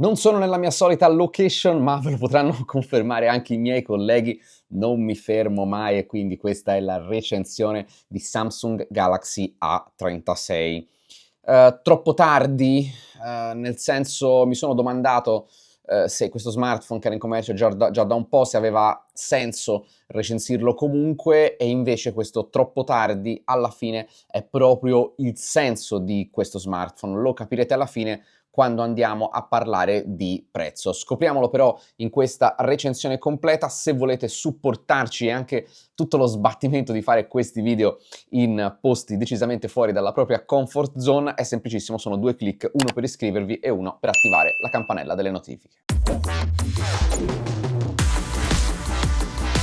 Non sono nella mia solita location, ma ve lo potranno confermare anche i miei colleghi, non mi fermo mai e quindi questa è la recensione di Samsung Galaxy A36. Troppo tardi? Nel senso, mi sono domandato se questo smartphone che era in commercio già da un po', se aveva senso recensirlo comunque, e invece questo troppo tardi alla fine è proprio il senso di questo smartphone. Lo capirete alla fine quando andiamo a parlare di prezzo. Scopriamolo però in questa recensione completa. Se volete supportarci e anche tutto lo sbattimento di fare questi video in posti decisamente fuori dalla propria comfort zone, è semplicissimo, sono 2 click, uno per iscrivervi e uno per attivare la campanella delle notifiche.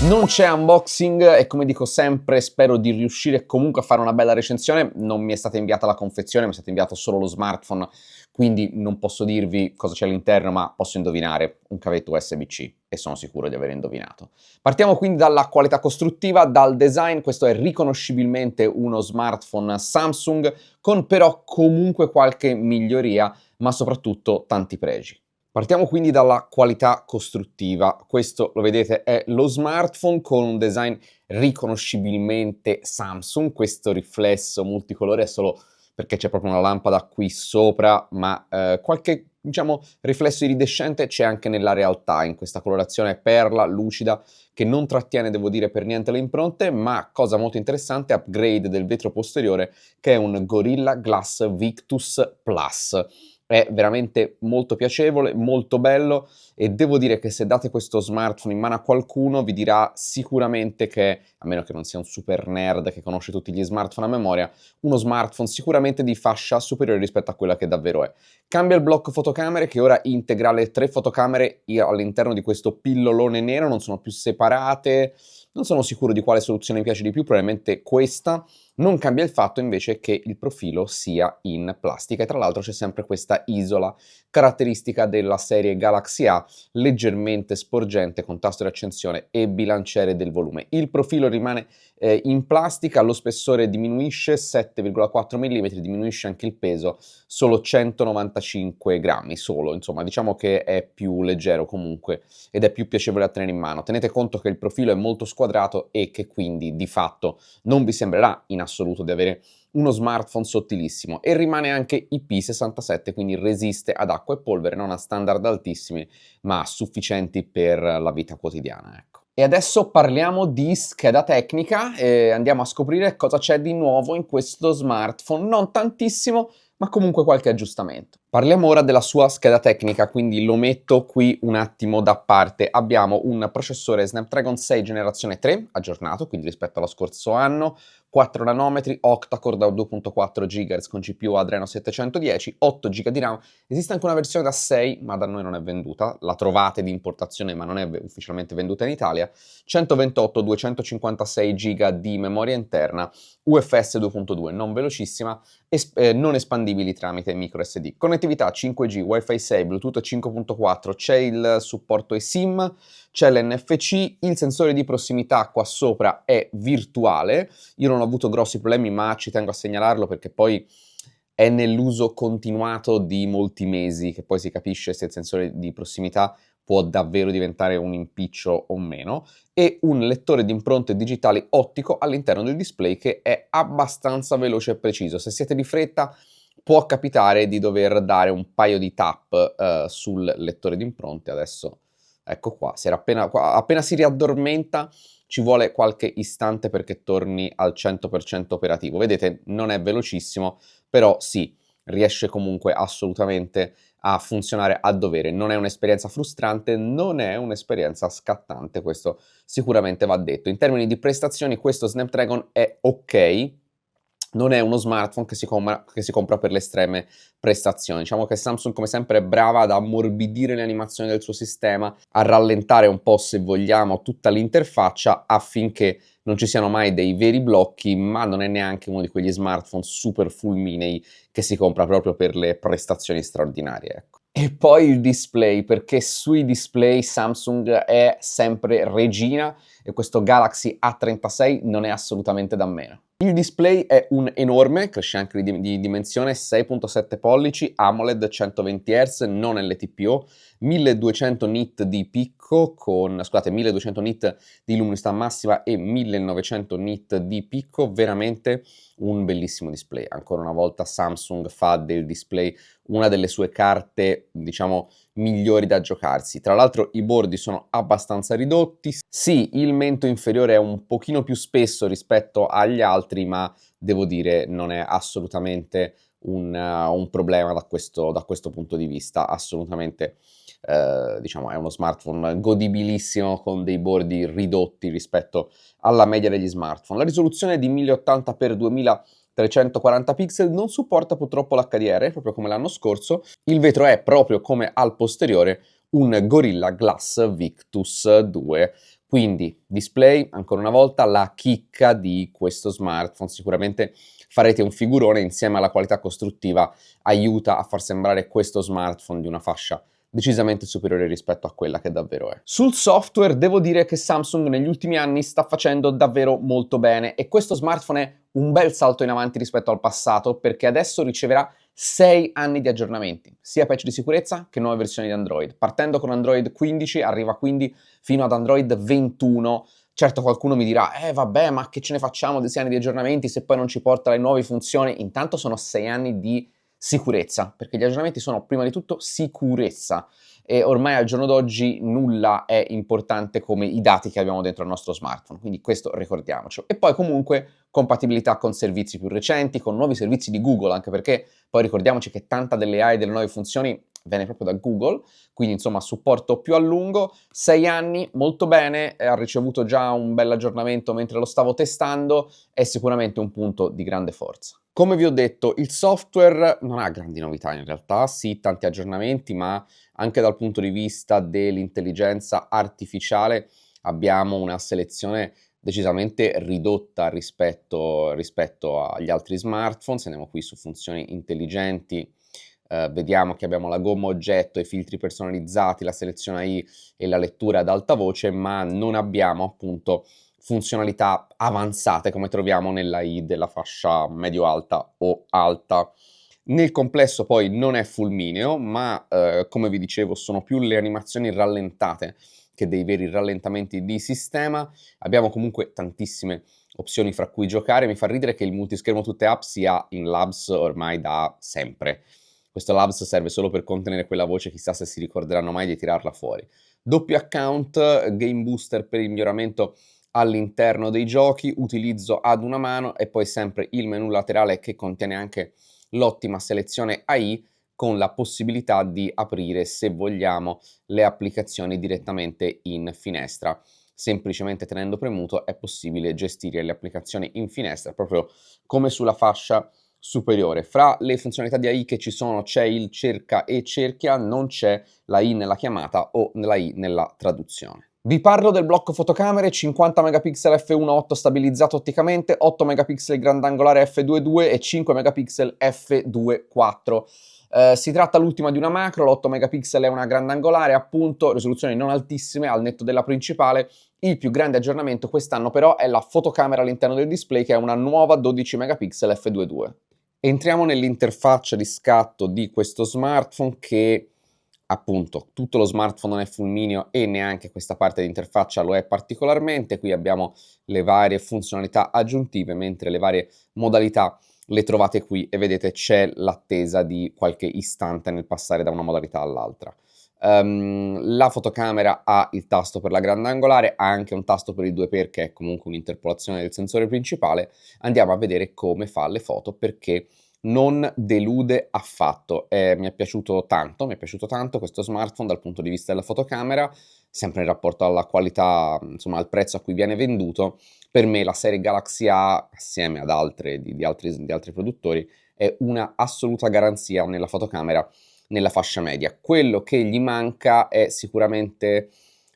Non c'è unboxing e, come dico sempre, spero di riuscire comunque a fare una bella recensione. Non mi è stata inviata la confezione, mi è stato inviato solo lo smartphone, quindi non posso dirvi cosa c'è all'interno, ma posso indovinare: un cavetto USB-C, e sono sicuro di aver indovinato. Partiamo quindi dalla qualità costruttiva, dal design. Questo è riconoscibilmente uno smartphone Samsung, con però comunque qualche miglioria, ma soprattutto tanti pregi. Partiamo quindi dalla qualità costruttiva. Questo, lo vedete, è lo smartphone con un design riconoscibilmente Samsung. Questo riflesso multicolore è solo perché c'è proprio una lampada qui sopra, ma qualche, diciamo, riflesso iridescente c'è anche nella realtà, in questa colorazione perla lucida che non trattiene, devo dire, per niente le impronte, ma cosa molto interessante, upgrade del vetro posteriore, che è un Gorilla Glass Victus Plus. È veramente molto piacevole, molto bello, e devo dire che se date questo smartphone in mano a qualcuno vi dirà sicuramente che, a meno che non sia un super nerd che conosce tutti gli smartphone a memoria, uno smartphone sicuramente di fascia superiore rispetto a quella che davvero è. Cambia il blocco fotocamere, che ora integra le 3 fotocamere all'interno di questo pillolone nero, non sono più separate. Non sono sicuro di quale soluzione mi piace di più, probabilmente questa. Non cambia il fatto invece che il profilo sia in plastica, e tra l'altro c'è sempre questa isola caratteristica della serie Galaxy A, leggermente sporgente, con tasto di accensione e bilanciere del volume. Il profilo rimane in plastica, lo spessore diminuisce 7,4 mm, diminuisce anche il peso, solo 195 grammi solo, insomma diciamo che è più leggero comunque ed è più piacevole da tenere in mano. Tenete conto che il profilo è molto squadrato e che quindi di fatto non vi sembrerà in assoluto di avere uno smartphone sottilissimo, e rimane anche IP67, quindi resiste ad acqua e polvere, non a standard altissimi ma sufficienti per la vita quotidiana, ecco. E adesso parliamo di scheda tecnica e andiamo a scoprire cosa c'è di nuovo in questo smartphone. Non tantissimo, ma comunque qualche aggiustamento. Parliamo ora della sua scheda tecnica, quindi lo metto qui un attimo da parte. Abbiamo un processore Snapdragon 6 generazione 3, aggiornato, quindi rispetto allo scorso anno, 4 nanometri, octa-core da 2.4 GHz con CPU Adreno 710, 8 GB di RAM. Esiste anche una versione da 6, ma da noi non è venduta, la trovate di importazione ma non è ufficialmente venduta in Italia. 128-256 GB di memoria interna, UFS 2.2, non velocissima, non espandibili tramite microSD. Connettività 5G, Wi-Fi 6, Bluetooth 5.4, c'è il supporto eSIM, c'è l'NFC, il sensore di prossimità qua sopra è virtuale. Io non ho avuto grossi problemi, ma ci tengo a segnalarlo perché poi è nell'uso continuato di molti mesi che poi si capisce se il sensore di prossimità può davvero diventare un impiccio o meno, e un lettore di impronte digitali ottico all'interno del display che è abbastanza veloce e preciso. Se siete di fretta può capitare di dover dare un paio di tap sul lettore di impronte. Adesso ecco qua, appena si riaddormenta ci vuole qualche istante perché torni al 100% operativo. Vedete, non è velocissimo, però sì, riesce comunque assolutamente a funzionare a dovere. Non è un'esperienza frustrante, non è un'esperienza scattante, questo sicuramente va detto. In termini di prestazioni questo Snapdragon è ok, non è uno smartphone che si compra per le estreme prestazioni. Diciamo che Samsung, come sempre, è brava ad ammorbidire le animazioni del suo sistema, a rallentare un po', se vogliamo, tutta l'interfaccia affinché non ci siano mai dei veri blocchi, ma non è neanche uno di quegli smartphone super fulminei che si compra proprio per le prestazioni straordinarie, ecco. E poi il display, perché sui display Samsung è sempre regina e questo Galaxy A36 non è assolutamente da meno. Il display è un enorme, cresce anche di dimensione, 6.7 pollici, AMOLED 120 Hz, non LTPO, 1200 nit di picco con, scusate, 1200 nit di luminosità massima e 1900 nit di picco, veramente un bellissimo display. Ancora una volta Samsung fa del display una delle sue carte, diciamo, migliori da giocarsi. Tra l'altro i bordi sono abbastanza ridotti. Sì, il mento inferiore è un pochino più spesso rispetto agli altri, ma devo dire non è assolutamente un problema da questo punto di vista. Assolutamente, diciamo, è uno smartphone godibilissimo con dei bordi ridotti rispetto alla media degli smartphone. La risoluzione è di 1080x2340 pixel, non supporta purtroppo l'HDR, proprio come l'anno scorso. Il vetro è, proprio come al posteriore, un Gorilla Glass Victus 2. Quindi display, ancora una volta, la chicca di questo smartphone. Sicuramente farete un figurone, insieme alla qualità costruttiva aiuta a far sembrare questo smartphone di una fascia decisamente superiore rispetto a quella che davvero è. Sul software devo dire che Samsung negli ultimi anni sta facendo davvero molto bene e questo smartphone è un bel salto in avanti rispetto al passato, perché adesso riceverà 6 anni di aggiornamenti, sia patch di sicurezza che nuove versioni di Android. Partendo con Android 15 arriva quindi fino ad Android 21. Certo, qualcuno mi dirà, vabbè, ma che ce ne facciamo di 6 anni di aggiornamenti se poi non ci porta le nuove funzioni? Intanto sono 6 anni di sicurezza, perché gli aggiornamenti sono prima di tutto sicurezza e ormai al giorno d'oggi nulla è importante come i dati che abbiamo dentro il nostro smartphone, quindi questo ricordiamocelo. E poi comunque compatibilità con servizi più recenti, con nuovi servizi di Google, anche perché poi ricordiamoci che tanta delle AI e delle nuove funzioni viene proprio da Google, quindi insomma supporto più a lungo, 6 anni, molto bene, ha ricevuto già un bel aggiornamento mentre lo stavo testando, è sicuramente un punto di grande forza. Come vi ho detto, il software non ha grandi novità in realtà, sì, tanti aggiornamenti, ma anche dal punto di vista dell'intelligenza artificiale abbiamo una selezione decisamente ridotta rispetto agli altri smartphone. Se andiamo qui su funzioni intelligenti, vediamo che abbiamo la gomma oggetto, i filtri personalizzati, la selezione AI e la lettura ad alta voce, ma non abbiamo appunto funzionalità avanzate come troviamo nell'AI della fascia medio-alta o alta. Nel complesso poi non è fulmineo, ma come vi dicevo sono più le animazioni rallentate che dei veri rallentamenti di sistema. Abbiamo comunque tantissime opzioni fra cui giocare. Mi fa ridere che il multischermo tutte app sia in Labs ormai da sempre. Questo Labs serve solo per contenere quella voce, chissà se si ricorderanno mai di tirarla fuori. Doppio account, Game Booster per il miglioramento all'interno dei giochi, utilizzo ad una mano e poi sempre il menu laterale che contiene anche l'ottima selezione AI con la possibilità di aprire, se vogliamo, le applicazioni direttamente in finestra. Semplicemente tenendo premuto è possibile gestire le applicazioni in finestra, proprio come sulla fascia superiore. Fra le funzionalità di AI che ci sono c'è il cerca e cerchia, non c'è la I nella chiamata o la I nella traduzione. Vi parlo del blocco fotocamere, 50 megapixel f1.8 stabilizzato otticamente, 8 megapixel grandangolare f2.2 e 5 megapixel f2.4. Si tratta l'ultima di una macro, l'8 megapixel è una grandangolare, appunto, risoluzioni non altissime al netto della principale. Il più grande aggiornamento quest'anno però è la fotocamera all'interno del display, che è una nuova 12 megapixel f2.2. Entriamo nell'interfaccia di scatto di questo smartphone che, appunto, tutto lo smartphone non è fulmineo e neanche questa parte di interfaccia lo è particolarmente. Qui abbiamo le varie funzionalità aggiuntive, mentre le varie modalità le trovate qui e vedete c'è l'attesa di qualche istante nel passare da una modalità all'altra. La fotocamera ha il tasto per la grandangolare, ha anche un tasto per il 2x che è comunque un'interpolazione del sensore principale. Andiamo a vedere come fa le foto, perché non delude affatto. Mi è piaciuto tanto questo smartphone dal punto di vista della fotocamera, sempre in rapporto alla qualità, insomma al prezzo a cui viene venduto. Per me la serie Galaxy A, assieme ad altre di altri produttori, è una assoluta garanzia nella fotocamera nella fascia media. Quello che gli manca è sicuramente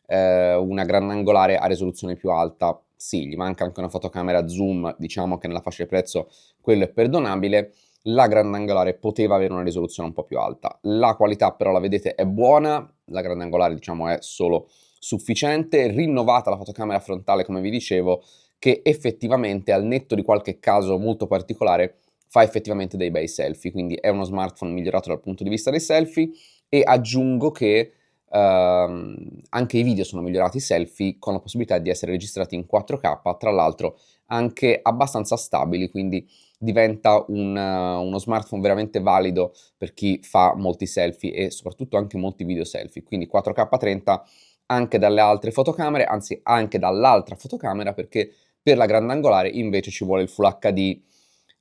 una grandangolare a risoluzione più alta. Sì, gli manca anche una fotocamera zoom, diciamo che nella fascia di prezzo quello è perdonabile. La grandangolare poteva avere una risoluzione un po' più alta. La qualità però la vedete è buona, la grandangolare diciamo è solo sufficiente. Rinnovata la fotocamera frontale, come vi dicevo, che effettivamente, al netto di qualche caso molto particolare, fa effettivamente dei bei selfie, quindi è uno smartphone migliorato dal punto di vista dei selfie. E aggiungo che anche i video sono migliorati, i selfie, con la possibilità di essere registrati in 4K, tra l'altro anche abbastanza stabili, quindi diventa uno smartphone veramente valido per chi fa molti selfie e soprattutto anche molti video selfie, quindi 4K 30 anche dalle altre fotocamere, anzi anche dall'altra fotocamera, perché per la grandangolare invece ci vuole il Full HD.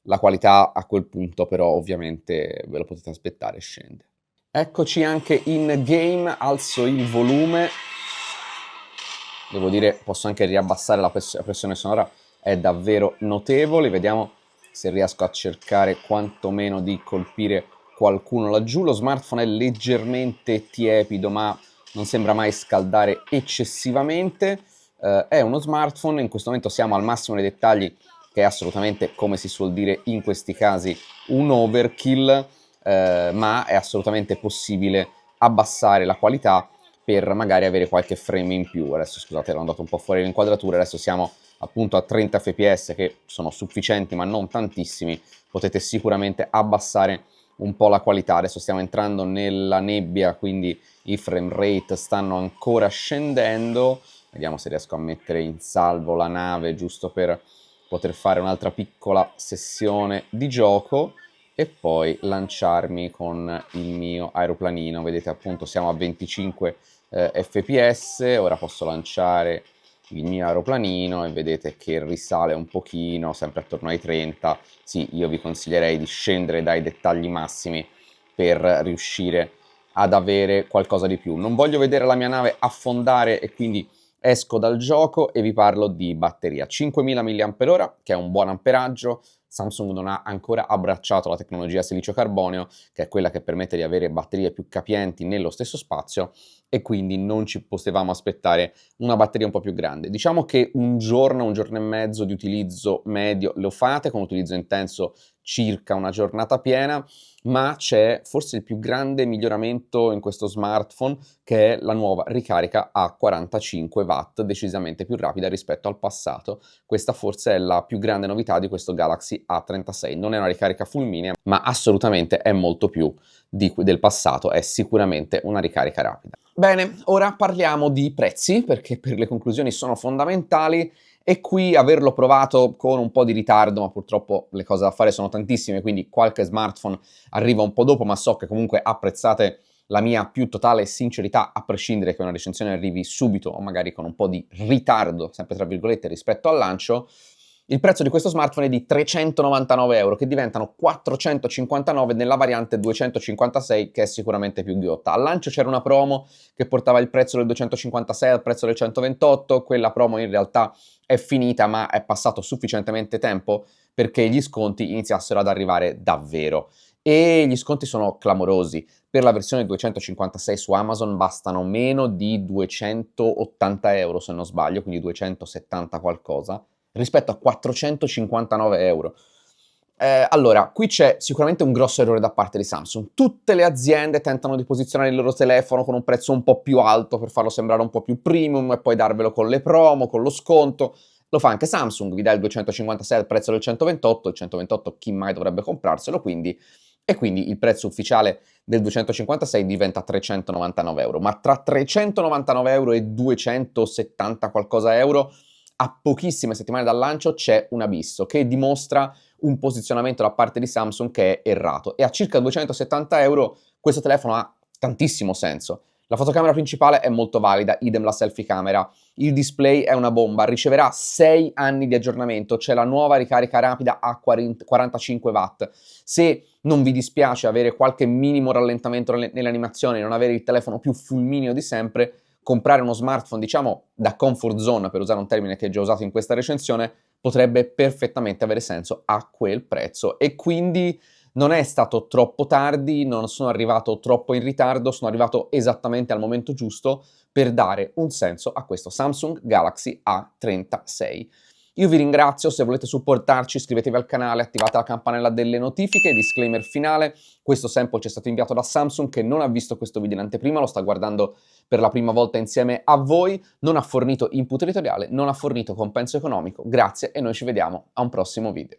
La qualità a quel punto però ovviamente ve lo potete aspettare, scende. Eccoci anche in game, alzo il volume. Devo dire, posso anche riabbassare la pressione sonora, è davvero notevole. Vediamo se riesco a cercare quantomeno di colpire qualcuno laggiù. Lo smartphone è leggermente tiepido, ma non sembra mai scaldare eccessivamente. È uno smartphone, in questo momento siamo al massimo dei dettagli, che è assolutamente, come si suol dire in questi casi, un overkill, ma è assolutamente possibile abbassare la qualità per magari avere qualche frame in più. Adesso scusate, ero andato un po' fuori l'inquadratura, adesso siamo appunto a 30 fps, che sono sufficienti ma non tantissimi. Potete sicuramente abbassare un po' la qualità. Adesso stiamo entrando nella nebbia, quindi i frame rate stanno ancora scendendo. Vediamo se riesco a mettere in salvo la nave, giusto per poter fare un'altra piccola sessione di gioco e poi lanciarmi con il mio aeroplanino. Vedete, appunto siamo a 25 fps, ora posso lanciare il mio aeroplanino e vedete che risale un pochino, sempre attorno ai 30. Sì, io vi consiglierei di scendere dai dettagli massimi per riuscire ad avere qualcosa di più. Non voglio vedere la mia nave affondare e quindi esco dal gioco e vi parlo di batteria. 5000 mAh, che è un buon amperaggio. Samsung non ha ancora abbracciato la tecnologia silicio-carbonio, che è quella che permette di avere batterie più capienti nello stesso spazio, e quindi non ci potevamo aspettare una batteria un po' più grande. Diciamo che un giorno e mezzo di utilizzo medio lo fate, con utilizzo intenso circa una giornata piena, ma c'è forse il più grande miglioramento in questo smartphone, che è la nuova ricarica a 45 watt, decisamente più rapida rispetto al passato. Questa forse è la più grande novità di questo Galaxy A36. Non è una ricarica fulminea, ma assolutamente è molto più del passato, è sicuramente una ricarica rapida. Bene, ora parliamo di prezzi, perché per le conclusioni sono fondamentali. E qui averlo provato con un po' di ritardo, ma purtroppo le cose da fare sono tantissime, quindi qualche smartphone arriva un po' dopo, ma so che comunque apprezzate la mia più totale sincerità, a prescindere che una recensione arrivi subito o magari con un po' di ritardo, sempre tra virgolette, rispetto al lancio. Il prezzo di questo smartphone è di 399 euro, che diventano 459 nella variante 256, che è sicuramente più ghiotta. Al lancio c'era una promo che portava il prezzo del 256 al prezzo del 128, quella promo in realtà è finita, ma è passato sufficientemente tempo perché gli sconti iniziassero ad arrivare davvero. E gli sconti sono clamorosi. Per la versione 256 su Amazon bastano meno di 280 euro, se non sbaglio, quindi 270 qualcosa, rispetto a 459 euro. Allora, qui c'è sicuramente un grosso errore da parte di Samsung. Tutte le aziende tentano di posizionare il loro telefono con un prezzo un po' più alto per farlo sembrare un po' più premium e poi darvelo con le promo, con lo sconto. Lo fa anche Samsung, vi dà il 256 al prezzo del 128, il 128 chi mai dovrebbe comprarselo, quindi, e quindi il prezzo ufficiale del 256 diventa 399 euro. Ma tra 399 euro e 270 qualcosa euro, a pochissime settimane dal lancio c'è un abisso che dimostra un posizionamento da parte di Samsung che è errato, e a circa 270 euro questo telefono ha tantissimo senso. La fotocamera principale è molto valida, idem la selfie camera, il display è una bomba, riceverà 6 anni di aggiornamento, c'è la nuova ricarica rapida a 45 watt. Se non vi dispiace avere qualche minimo rallentamento nell'animazione, non avere il telefono più fulmineo di sempre, comprare uno smartphone, diciamo, da comfort zone, per usare un termine che è già usato in questa recensione, potrebbe perfettamente avere senso a quel prezzo. E quindi non è stato troppo tardi, non sono arrivato troppo in ritardo, sono arrivato esattamente al momento giusto per dare un senso a questo Samsung Galaxy A36. Io vi ringrazio, se volete supportarci iscrivetevi al canale, attivate la campanella delle notifiche, disclaimer finale, questo sample ci è stato inviato da Samsung che non ha visto questo video in anteprima, lo sta guardando per la prima volta insieme a voi, non ha fornito input editoriale, non ha fornito compenso economico, grazie e noi ci vediamo a un prossimo video.